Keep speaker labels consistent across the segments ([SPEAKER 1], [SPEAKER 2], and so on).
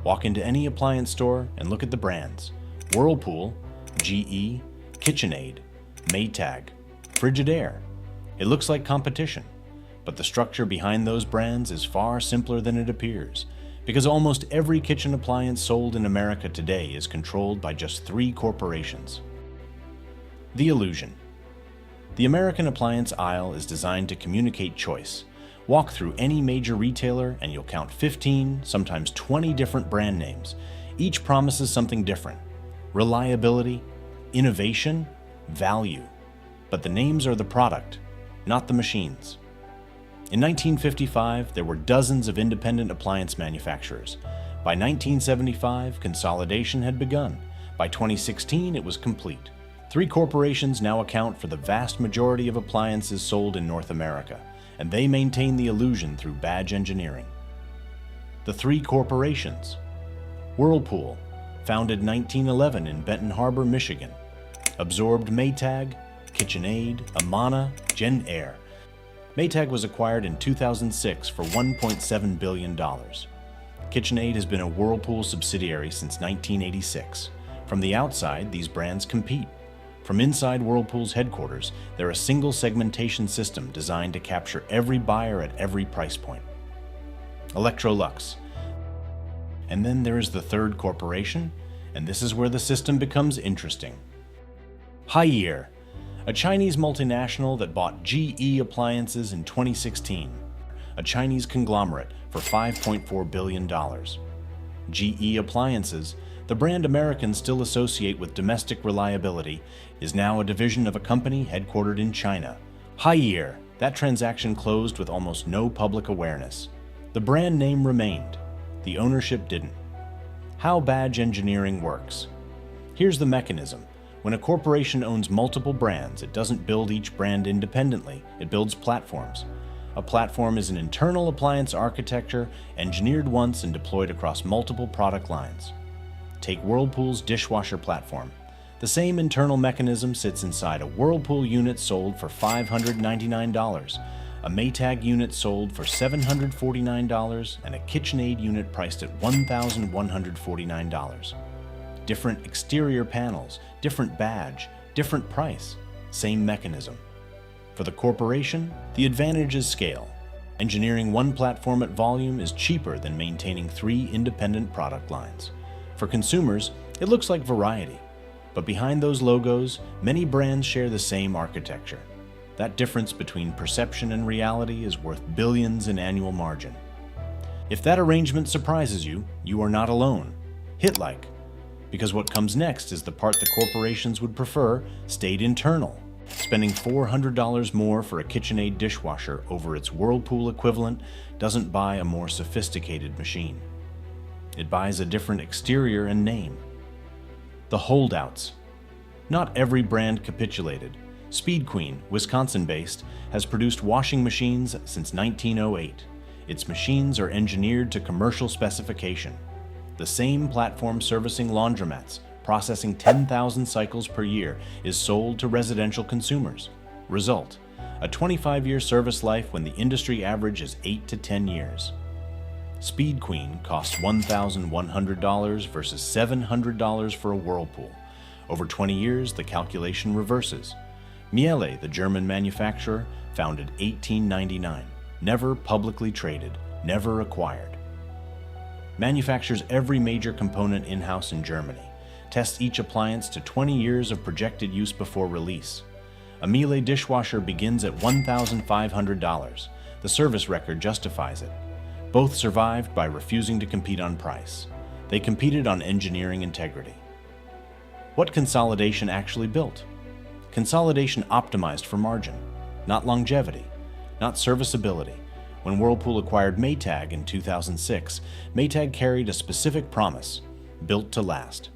[SPEAKER 1] Walk into any appliance store and look at the brands: Whirlpool, GE, KitchenAid, Maytag, Frigidaire. It looks like competition, but the structure behind those brands is far simpler than it appears, because almost every kitchen appliance sold in America today is controlled by just 3 corporations. The illusion. The American appliance aisle is designed to communicate choice. Walk through any major retailer and you'll count 15, sometimes 20 different brand names. Each promises something different: reliability, innovation, value. But the names are the product, not the machines. In 1955, there were dozens of independent appliance manufacturers. By 1975, consolidation had begun. By 2016, it was complete. 3 corporations now account for the vast majority of appliances sold in North America, and they maintain the illusion through badge engineering. The 3 corporations. Whirlpool, founded 1911 in Benton Harbor, Michigan, absorbed Maytag, KitchenAid, Amana, Air. Maytag was acquired in 2006 for $1.7 billion. KitchenAid has been a Whirlpool subsidiary since 1986. From the outside, these brands compete. From inside Whirlpool's headquarters, they're a single segmentation system designed to capture every buyer at every price point. Electrolux. And then there is the 3rd corporation, and this is where the system becomes interesting. Haier, a Chinese multinational that bought GE appliances in 2016, a Chinese conglomerate, for $5.4 billion. GE Appliances, the brand Americans still associate with domestic reliability, is now a division of a company headquartered in China. Haier, that transaction closed with almost no public awareness. The brand name remained. The ownership didn't. How badge engineering works. Here's the mechanism. When a corporation owns multiple brands, it doesn't build each brand independently, it builds platforms. A platform is an internal appliance architecture engineered once and deployed across multiple product lines. Take Whirlpool's dishwasher platform. The same internal mechanism sits inside a Whirlpool unit sold for $599, a Maytag unit sold for $749, and a KitchenAid unit priced at $1,149. Different exterior panels, different badge, different price, same mechanism. For the corporation, the advantage is scale. Engineering one platform at volume is cheaper than maintaining 3 independent product lines. For consumers, it looks like variety. But behind those logos, many brands share the same architecture. That difference between perception and reality is worth billions in annual margin. If that arrangement surprises you, you are not alone. Hit like, because what comes next is the part the corporations would prefer stayed internal. Spending $400 more for a KitchenAid dishwasher over its Whirlpool equivalent doesn't buy a more sophisticated machine. It buys a different exterior and name. The Holdouts. Not every brand capitulated. Speed Queen, Wisconsin-based, has produced washing machines since 1908. Its machines are engineered to commercial specification. The same platform servicing laundromats, processing 10,000 cycles per year, is sold to residential consumers. Result: a 25-year service life when the industry average is 8 to 10 years. Speed Queen costs $1,100 versus $700 for a Whirlpool. Over 20 years, the calculation reverses. Miele, the German manufacturer, founded 1899, never publicly traded, never acquired. Manufactures every major component in-house in Germany. Tests each appliance to 20 years of projected use before release. A Miele dishwasher begins at $1,500. The service record justifies it. Both survived by refusing to compete on price. They competed on engineering integrity. What Consolidation actually built? Consolidation optimized for margin, not longevity, not serviceability. When Whirlpool acquired Maytag in 2006, Maytag carried a specific promise: built to last.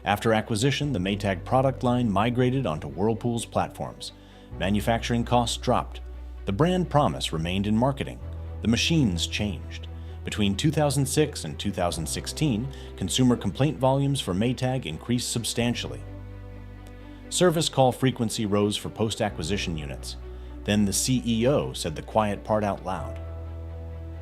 [SPEAKER 1] After acquisition, the Maytag product line migrated onto Whirlpool's platforms. Manufacturing costs dropped. The brand promise remained in marketing. The machines changed. Between 2006 and 2016, consumer complaint volumes for Maytag increased substantially. Service call frequency rose for post-acquisition units. Then the CEO said the quiet part out loud.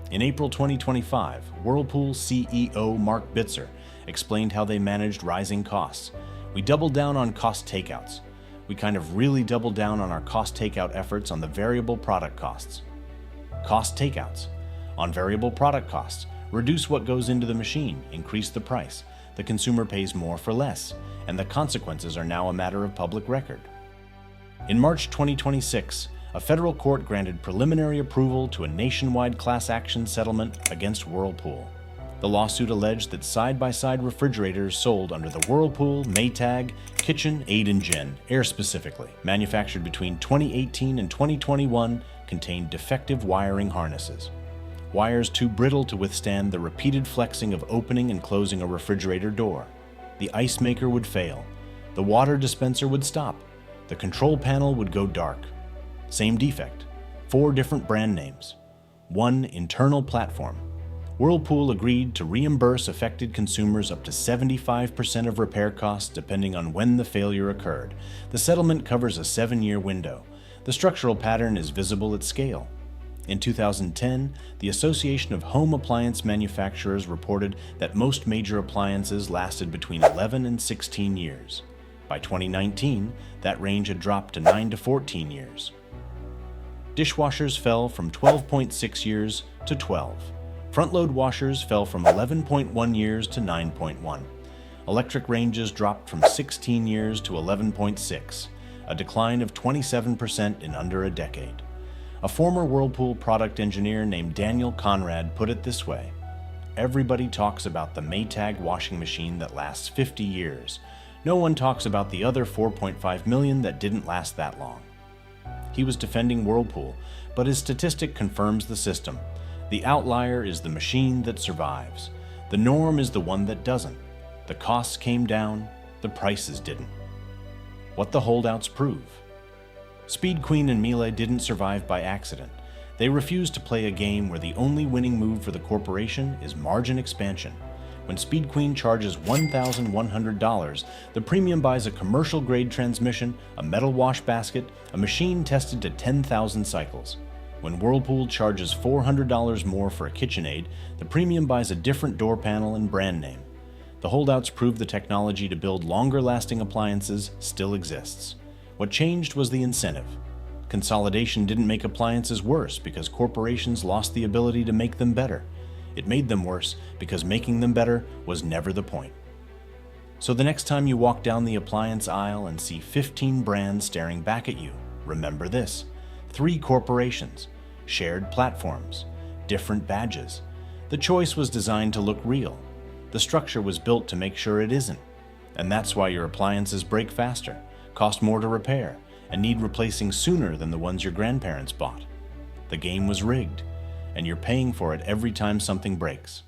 [SPEAKER 1] In April 2025, Whirlpool CEO Mark Bitzer explained how they managed rising costs. We doubled down on cost takeouts. We kind of really doubled down on our cost takeout efforts on the variable product costs. Cost takeouts. On variable product costs, reduce what goes into the machine, increase the price. The consumer pays more for less, and the consequences are now a matter of public record. In March 2026, a federal court granted preliminary approval to a nationwide class action settlement against Whirlpool. The lawsuit alleged that side-by-side refrigerators sold under the Whirlpool, Maytag, KitchenAid and Gen, Air specifically, manufactured between 2018 and 2021, contained defective wiring harnesses. Wires too brittle to withstand the repeated flexing of opening and closing a refrigerator door. The ice maker would fail. The water dispenser would stop. The control panel would go dark. Same defect. 4 different brand names. 1 internal platform. Whirlpool agreed to reimburse affected consumers up to 75% of repair costs depending on when the failure occurred. The settlement covers a 7-year window. The structural pattern is visible at scale. In 2010, the Association of Home Appliance Manufacturers reported that most major appliances lasted between 11 and 16 years. By 2019, that range had dropped to 9 to 14 years. Dishwashers fell from 12.6 years to 12. Front-load washers fell from 11.1 years to 9.1. Electric ranges dropped from 16 years to 11.6, a decline of 27% in under a decade. A former Whirlpool product engineer named Daniel Conrad put it this way: "Everybody talks about the Maytag washing machine that lasts 50 years. No one talks about the other 4.5 million that didn't last that long." He was defending Whirlpool, but his statistic confirms the system. The outlier is the machine that survives. The norm is the one that doesn't. The costs came down, the prices didn't. What the holdouts prove. Speed Queen and Miele didn't survive by accident. They refused to play a game where the only winning move for the corporation is margin expansion. When Speed Queen charges $1,100, the premium buys a commercial-grade transmission, a metal wash basket, a machine tested to 10,000 cycles. When Whirlpool charges $400 more for a KitchenAid, the premium buys a different door panel and brand name. The holdouts proved the technology to build longer-lasting appliances still exists. What changed was the incentive. Consolidation didn't make appliances worse because corporations lost the ability to make them better. It made them worse because making them better was never the point. So the next time you walk down the appliance aisle and see 15 brands staring back at you, remember this: 3 corporations, shared platforms, different badges. The choice was designed to look real. The structure was built to make sure it isn't. And that's why your appliances break faster, cost more to repair, and need replacing sooner than the ones your grandparents bought. The game was rigged, and you're paying for it every time something breaks.